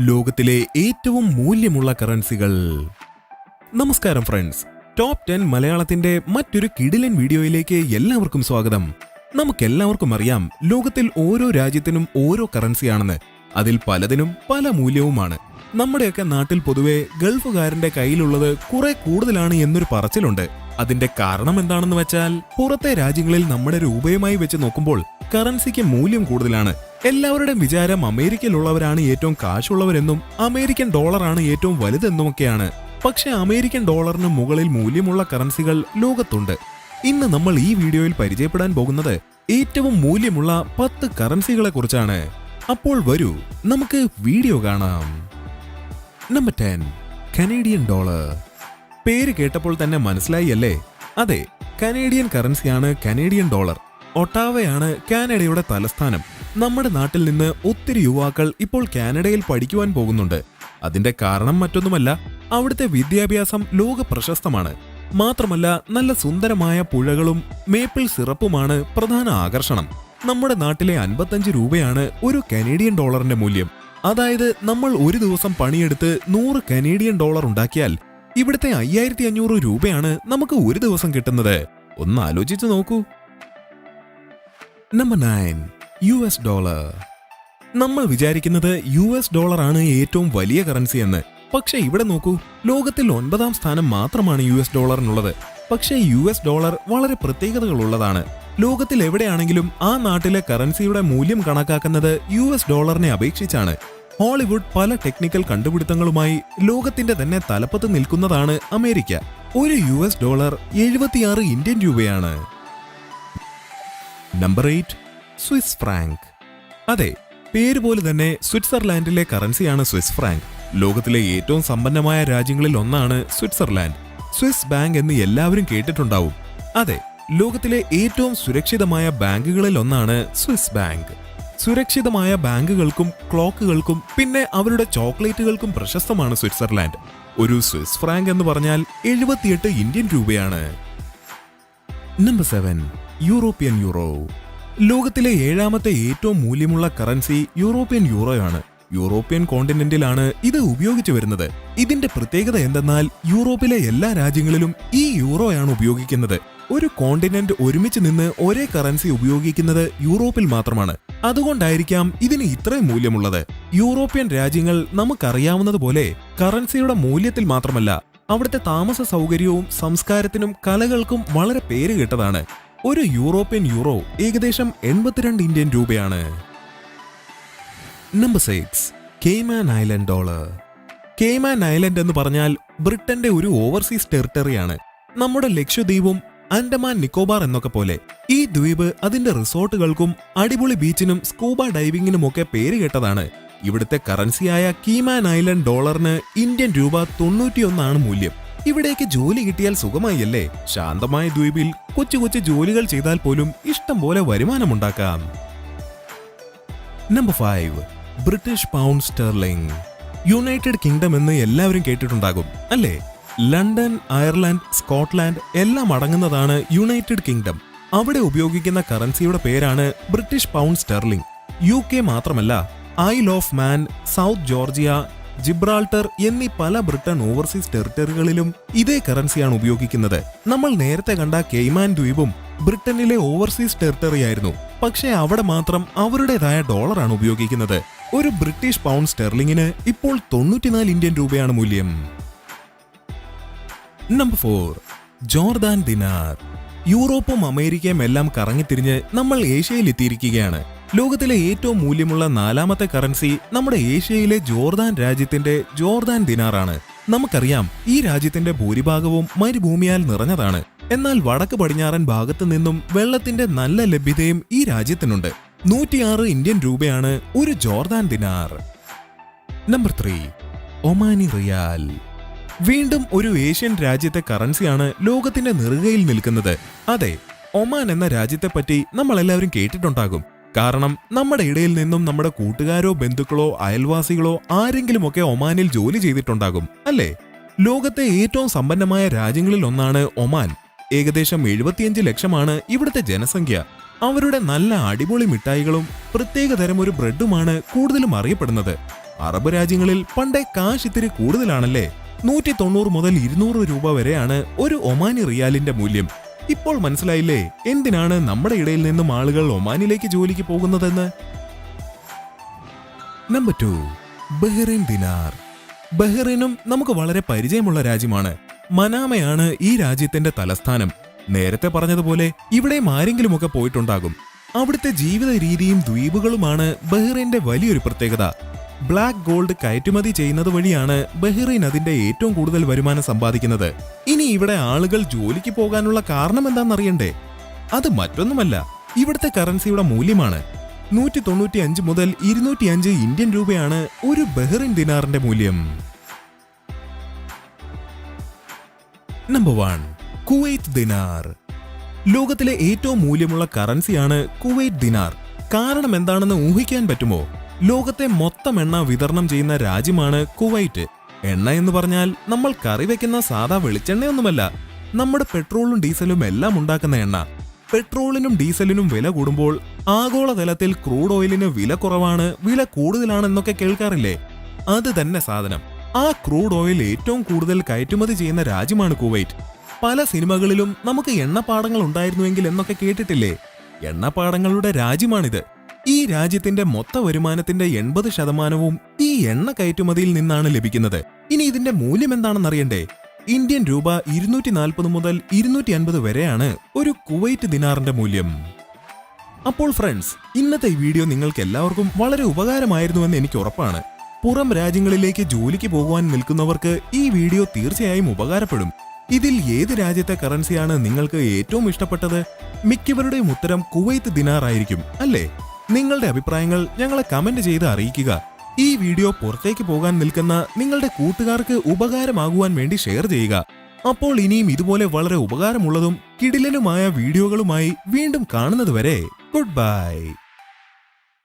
ലോകത്തിലെ ഏറ്റവും മൂല്യമുള്ള കറൻസികൾ. നമസ്കാരം ഫ്രണ്ട്സ്, ടോപ്പ് 10 മലയാളത്തിന്റെ മറ്റൊരു കിടിലൻ വീഡിയോയിലേക്ക് എല്ലാവർക്കും സ്വാഗതം. നമുക്കെല്ലാവർക്കും അറിയാം, ലോകത്തിൽ ഓരോ രാജ്യത്തിനും ഓരോ കറൻസിയാണെന്ന്. അതിൽ പലതിനും പല മൂല്യവുമാണ്. നമ്മുടെയൊക്കെ നാട്ടിൽ പൊതുവെ ഗൾഫുകാരന്റെ കയ്യിലുള്ളത് കുറെ കൂടുതലാണ് എന്നൊരു പറച്ചിലുണ്ട്. അതിന്റെ കാരണം എന്താണെന്ന് വെച്ചാൽ, പുറത്തെ രാജ്യങ്ങളിൽ നമ്മുടെ രൂപയുമായി വെച്ച് നോക്കുമ്പോൾ കറൻസിക്ക് മൂല്യം കൂടുതലാണ്. എല്ലാവരുടെയും വിചാരം അമേരിക്കയിലുള്ളവരാണ് ഏറ്റവും കാശുള്ളവരെന്നും അമേരിക്കൻ ഡോളറാണ് ഏറ്റവും വലുതെന്നുമൊക്കെയാണ്. പക്ഷെ അമേരിക്കൻ ഡോളറിന് മുകളിൽ മൂല്യമുള്ള കറൻസികൾ ലോകത്തുണ്ട്. ഇന്ന് നമ്മൾ ഈ വീഡിയോയിൽ പരിചയപ്പെടാൻ പോകുന്നത് ഏറ്റവും മൂല്യമുള്ള 10 കറൻസികളെ കുറിച്ചാണ്. അപ്പോൾ വരൂ, നമുക്ക് വീഡിയോ കാണാം. Number 10, Canadian dollar. പേര് കേട്ടപ്പോൾ തന്നെ മനസ്സിലായി അല്ലേ? അതെ, കനേഡിയൻ കറൻസിയാണ് കനേഡിയൻ ഡോളർ. ഒട്ടാവയാണ് കാനഡയുടെ തലസ്ഥാനം. നമ്മുടെ നാട്ടിൽ നിന്ന് ഒത്തിരി യുവാക്കൾ ഇപ്പോൾ കാനഡയിൽ പഠിക്കുവാൻ പോകുന്നുണ്ട്. അതിന്റെ കാരണം മറ്റൊന്നുമല്ല, അവിടുത്തെ വിദ്യാഭ്യാസം ലോക പ്രശസ്തമാണ്. മാത്രമല്ല, നല്ല സുന്ദരമായ പുഴകളും മേപ്പിൾ സിറപ്പുമാണ് പ്രധാന ആകർഷണം. നമ്മുടെ നാട്ടിലെ 55 രൂപയാണ് ഒരു കനേഡിയൻ ഡോളറിന്റെ മൂല്യം. അതായത് നമ്മൾ ഒരു ദിവസം പണിയെടുത്ത് 100 കനേഡിയൻ ഡോളർ ഉണ്ടാക്കിയാൽ ഇവിടുത്തെ 5500 രൂപയാണ് നമുക്ക് ഒരു ദിവസം കിട്ടുന്നത്. ഒന്ന് ആലോചിച്ചു നോക്കൂ. Number 9, US dollar. നമ്മൾ വിചാരിക്കുന്നത് US ഡോളറാണ് ഏറ്റവും വലിയ കറൻസി എന്ന്. പക്ഷെ ഇവിടെ നോക്കൂ, ലോകത്തിൽ 9ാം സ്ഥാനം മാത്രമാണ് US ഡോളറിനുള്ളത്. പക്ഷേ US ഡോളർ വളരെ പ്രത്യേകതകളുള്ളതാണ്. ലോകത്തിൽ എവിടെയാണെങ്കിലും ആ നാട്ടിലെ കറൻസിയുടെ മൂല്യം കണക്കാക്കുന്നത് US ഡോളറിനെ അപേക്ഷിച്ചാണ്. ഹോളിവുഡ് പല ടെക്നിക്കൽ കണ്ടുപിടുത്തങ്ങളുമായി ലോകത്തിന്റെ തന്നെ തലപ്പത്ത് നിൽക്കുന്നതാണ് അമേരിക്ക. ഒരു US ഡോളർ 76 ഇന്ത്യൻ രൂപയാണ്. Number 8, Swiss Frank. അതെ, പേര് പോലെ തന്നെ സ്വിറ്റ്സർലാൻഡിലെ കറൻസിയാണ് സ്വിസ് ഫ്രാങ്ക്. ലോകത്തിലെ ഏറ്റവും സമ്പന്നമായ രാജ്യങ്ങളിൽ ഒന്നാണ് സ്വിറ്റ്സർലാൻഡ്. സ്വിസ് ബാങ്ക് എന്ന് എല്ലാവരും കേട്ടിട്ടുണ്ടാവും. അതെ, ലോകത്തിലെ ഏറ്റവും സുരക്ഷിതമായ ബാങ്കുകളിൽ ഒന്നാണ് സ്വിസ് ബാങ്ക്. സുരക്ഷിതമായ ബാങ്കുകൾക്കും ക്ലോക്കുകൾക്കും പിന്നെ അവരുടെ ചോക്ലേറ്റുകൾക്കും പ്രശസ്തമാണ് സ്വിറ്റ്സർലാൻഡ്. ഒരു സ്വിസ് ഫ്രാങ്ക് എന്ന് പറഞ്ഞാൽ 78 ഇന്ത്യൻ രൂപയാണ്. Number 7, European euro. ലോകത്തിലെ 7ാമത്തെ ഏറ്റവും മൂല്യമുള്ള കറൻസി യൂറോപ്യൻ യൂറോയാണ്. യൂറോപ്യൻ കോണ്ടിനെന്റിലാണ് ഇത് ഉപയോഗിച്ചു വരുന്നത്. ഇതിന്റെ പ്രത്യേകത എന്തെന്നാൽ, യൂറോപ്പിലെ എല്ലാ രാജ്യങ്ങളിലും ഈ യൂറോയാണ് ഉപയോഗിക്കുന്നത്. ഒരു കോണ്ടിനെന്റ് ഒരുമിച്ച് നിന്ന് ഒരേ കറൻസി ഉപയോഗിക്കുന്നത് യൂറോപ്പിൽ മാത്രമാണ്. അതുകൊണ്ടായിരിക്കാം ഇതിന് ഇത്രയും മൂല്യമുള്ളത്. യൂറോപ്യൻ രാജ്യങ്ങൾ നമുക്കറിയാവുന്നതുപോലെ കറൻസിയുടെ മൂല്യത്തിൽ മാത്രമല്ല, അവിടുത്തെ താമസ സൗകര്യവും സംസ്കാരത്തിനും കലകൾക്കും വളരെ പേരുകേട്ടതാണ്. ഒരു യൂറോപ്യൻ യൂറോ ഏകദേശം 82 ഇന്ത്യൻ രൂപയാണ്. Number 6, caiman island dollar. Caiman island എന്ന് പറഞ്ഞാൽ ബ്രിട്ടന്റെ ഒരു ഓവർസീസ് ടെറിട്ടറിയാണ്. നമ്മുടെ ലക്ഷദ്വീപും ആൻഡമാൻ നിക്കോബാർ എന്നൊക്കെ പോലെ. ഈ ദ്വീപ് അതിന്റെ റിസോർട്ടുകൾക്കും അടിപൊളി ബീച്ചിനും സ്കൂബ ഡൈവിംഗിനുമൊക്കെ പേരുകേട്ടതാണ്. ഇവിടുത്തെ കറൻസിയായ കീമാൻ ഐലൻഡ് ഡോളറിന് ഇന്ത്യൻ രൂപ 91 ആണ് മൂല്യം. ഇവിടേക്ക് ജോലി കിട്ടിയാൽ സുഖമായല്ലേ? ശാന്തമായ ദ്വീപിൽ കൊച്ചു കൊച്ചു ജോലികൾ ചെയ്താൽ പോലും ഇഷ്ടം പോലെ വരുമാനമുണ്ടാക്കാം. Number 5, British pound sterling. United Kingdom എന്ന് എല്ലാവരും കേട്ടിട്ടുണ്ടാകും അല്ലേ? ലണ്ടൻ, അയർലൻഡ്, സ്കോട്ട്ലാൻഡ് എല്ലാം അടങ്ങുന്നതാണ് യുണൈറ്റഡ് കിങ്ഡം. അവിടെ ഉപയോഗിക്കുന്ന കറൻസിയുടെ പേരാണ് ബ്രിട്ടീഷ് പൗണ്ട് സ്റ്റെർലിംഗ്. UK മാത്രമല്ല, Isle of Man, South Georgia, Gibraltar എന്നീ പല ബ്രിട്ടൻ ഓവർസീസ് ടെറിട്ടറികളിലും ഇതേ കറൻസിയാണ് ഉപയോഗിക്കുന്നത്. നമ്മൾ നേരത്തെ കണ്ട കെയ്മാൻ ദ്വീപും ബ്രിട്ടനിലെ ഓവർസീസ് ടെറിട്ടറിയായിരുന്നു. പക്ഷേ അവിടെ മാത്രം അവരുടേതായ ഡോളറാണ് ഉപയോഗിക്കുന്നത്. ഒരു ബ്രിട്ടീഷ് പൗണ്ട് സ്റ്റെർലിംഗിന് ഇപ്പോൾ 94 ഇന്ത്യൻ രൂപയാണ് മൂല്യം. നമ്പർ 4, ജോർദാൻ ദിനാർ. യൂറോപ്പും അമേരിക്കയും എല്ലാം കറങ്ങിത്തിരിഞ്ഞ് നമ്മൾ ഏഷ്യയിൽ എത്തിയിരിക്കുകയാണ്. ലോകത്തിലെ ഏറ്റവും മൂല്യമുള്ള 4ാമത്തെ കറൻസി നമ്മുടെ ഏഷ്യയിലെ ജോർദാൻ രാജ്യത്തിന്റെ ജോർദാൻ ദിനാറാണ്. നമുക്കറിയാം, ഈ രാജ്യത്തിന്റെ ഭൂരിഭാഗവും മരുഭൂമിയാൽ നിറഞ്ഞതാണ്. എന്നാൽ വടക്ക് പടിഞ്ഞാറൻ ഭാഗത്തു നിന്നും വെള്ളത്തിന്റെ നല്ല ലഭ്യതയും ഈ രാജ്യത്തിനുണ്ട്. 106 ഇന്ത്യൻ രൂപയാണ് ഒരു ജോർദാൻ ദിനാർ. നമ്പർ 3, ഒമാനി റിയാൽ. വീണ്ടും ഒരു ഏഷ്യൻ രാജ്യത്തെ കറൻസിയാണ് ലോകത്തിന്റെ നെറുകയിൽ നിൽക്കുന്നത്. അതെ, ഒമാൻ എന്ന രാജ്യത്തെപ്പറ്റി നമ്മൾ എല്ലാവരും കേട്ടിട്ടുണ്ടാകും. കാരണം നമ്മുടെ ഇടയിൽ നിന്നും നമ്മുടെ കൂട്ടുകാരോ ബന്ധുക്കളോ അയൽവാസികളോ ആരെങ്കിലുമൊക്കെ ഒമാനിൽ ജോലി ചെയ്തിട്ടുണ്ടാകും അല്ലേ? ലോകത്തെ ഏറ്റവും സമ്പന്നമായ രാജ്യങ്ങളിൽ ഒന്നാണ് ഒമാൻ. ഏകദേശം 75 ലക്ഷമാണ് ഇവിടുത്തെ ജനസംഖ്യ. അവരുടെ നല്ല അടിപൊളി മിഠായികളും പ്രത്യേകതരം ഒരു ബ്രെഡുമാണ് കൂടുതലും അറിയപ്പെടുന്നത്. അറബ് രാജ്യങ്ങളിൽ പണ്ടേ കാശ് ഇത്തിരി കൂടുതലാണല്ലേ. 190 മുതൽ 200 രൂപ വരെയാണ് ഒരു ഒമാനി റിയാലിന്റെ മൂല്യം. ഇപ്പോൾ മനസ്സിലായില്ലേ എന്തിനാണ് നമ്മുടെ ഇടയിൽ നിന്നും ആളുകൾ ഒമാനിലേക്ക് ജോലിക്ക് പോകുന്നതെന്ന്. നമ്പർ 2, ബഹ്റൈൻ ദിനാർ. ബഹ്റൈനും നമുക്ക് വളരെ പരിചയമുള്ള രാജ്യമാണ്. മനാമയാണ് ഈ രാജ്യത്തിന്റെ തലസ്ഥാനം. നേരത്തെ പറഞ്ഞതുപോലെ ഇവിടെയും ആരെങ്കിലുമൊക്കെ പോയിട്ടുണ്ടാകും. അവിടുത്തെ ജീവിത രീതിയും ദ്വീപുകളുമാണ് ബഹ്റൈന്റെ വലിയൊരു പ്രത്യേകത. ബ്ലാക്ക് ഗോൾഡ് കയറ്റുമതി ചെയ്യുന്നത് വഴിയാണ് ബഹ്റൈൻ അതിന്റെ ഏറ്റവും കൂടുതൽ വരുമാനം സമ്പാദിക്കുന്നത്. ഇനി ഇവിടെ ആളുകൾ ജോലിക്ക് പോകാനുള്ള കാരണം എന്താണെന്നറിയണ്ടേ? അത് മറ്റൊന്നുമല്ല, ഇവിടുത്തെ കറൻസിയുടെ മൂല്യമാണ്. 195 മുതൽ 205 ഇന്ത്യൻ രൂപയാണ് ഒരു ബഹ്റൈൻ ദിനാറിന്റെ മൂല്യം. നമ്പർ 1, കുവൈറ്റ് ദിനാർ. ലോകത്തിലെ ഏറ്റവും മൂല്യമുള്ള കറൻസിയാണ് കുവൈറ്റ് ദിനാർ. കാരണം എന്താണെന്ന് ഊഹിക്കാൻ പറ്റുമോ? ലോകത്തെ മൊത്തം എണ്ണ വിതരണം ചെയ്യുന്ന രാജ്യമാണ് കുവൈറ്റ്. എണ്ണ എന്ന് പറഞ്ഞാൽ നമ്മൾ കറി വെക്കുന്ന സാധാ വെളിച്ചെണ്ണയൊന്നുമല്ല, നമ്മുടെ പെട്രോളും ഡീസലും എല്ലാം ഉണ്ടാക്കുന്ന എണ്ണ. പെട്രോളിനും ഡീസലിനും വില കൂടുമ്പോൾ ആഗോളതലത്തിൽ ക്രൂഡ് ഓയിലിന് വില കുറവാണ്, വില കൂടുതലാണെന്നൊക്കെ കേൾക്കാറില്ലേ? അത് തന്നെ സാധനം. ആ ക്രൂഡ് ഓയിൽ ഏറ്റവും കൂടുതൽ കയറ്റുമതി ചെയ്യുന്ന രാജ്യമാണ് കുവൈറ്റ്. പല സിനിമകളിലും നമുക്ക് എണ്ണപ്പാടങ്ങൾ ഉണ്ടായിരുന്നുവെങ്കിൽ എന്നൊക്കെ കേട്ടിട്ടില്ലേ? എണ്ണപ്പാടങ്ങളുടെ രാജ്യമാണിത്. ഈ രാജ്യത്തിന്റെ മൊത്ത വരുമാനത്തിന്റെ 80% ഈ എണ്ണ കയറ്റുമതിയിൽ നിന്നാണ് ലഭിക്കുന്നത്. ഇനി ഇതിന്റെ മൂല്യം എന്താണെന്നറിയണ്ടേ? ഇന്ത്യൻ രൂപ 240 മുതൽ 250 വരെയാണ് ഒരു കുവൈറ്റ് ദിനാറിന്റെ മൂല്യം. അപ്പോൾ ഫ്രണ്ട്സ്, ഇന്നത്തെ ഈ വീഡിയോ നിങ്ങൾക്ക് എല്ലാവർക്കും വളരെ ഉപകാരമായിരുന്നുവെന്ന് എനിക്ക് ഉറപ്പാണ്. പുറം രാജ്യങ്ങളിലേക്ക് ജോലിക്ക് പോകുവാൻ നിൽക്കുന്നവർക്ക് ഈ വീഡിയോ തീർച്ചയായും ഉപകാരപ്പെടും. ഇതിൽ ഏത് രാജ്യത്തെ കറൻസിയാണ് നിങ്ങൾക്ക് ഏറ്റവും ഇഷ്ടപ്പെട്ടത്? മിക്കവരുടെയും ഉത്തരം കുവൈറ്റ് ദിനാർ ആയിരിക്കും അല്ലേ? നിങ്ങളുടെ അഭിപ്രായങ്ങൾ ഞങ്ങളെ കമന്റ് ചെയ്ത് അറിയിക്കുക. ഈ വീഡിയോ പുറത്തേക്ക് പോകാൻ നിൽക്കുന്ന നിങ്ങളുടെ കൂട്ടുകാർക്ക് ഉപകാരമാകുവാൻ വേണ്ടി ഷെയർ ചെയ്യുക. അപ്പോൾ ഇനിയും ഇതുപോലെ വളരെ ഉപകാരമുള്ളതും കിടിലനുമായ വീഡിയോകളുമായി വീണ്ടും കാണുന്നതുവരെ ഗുഡ് ബൈ.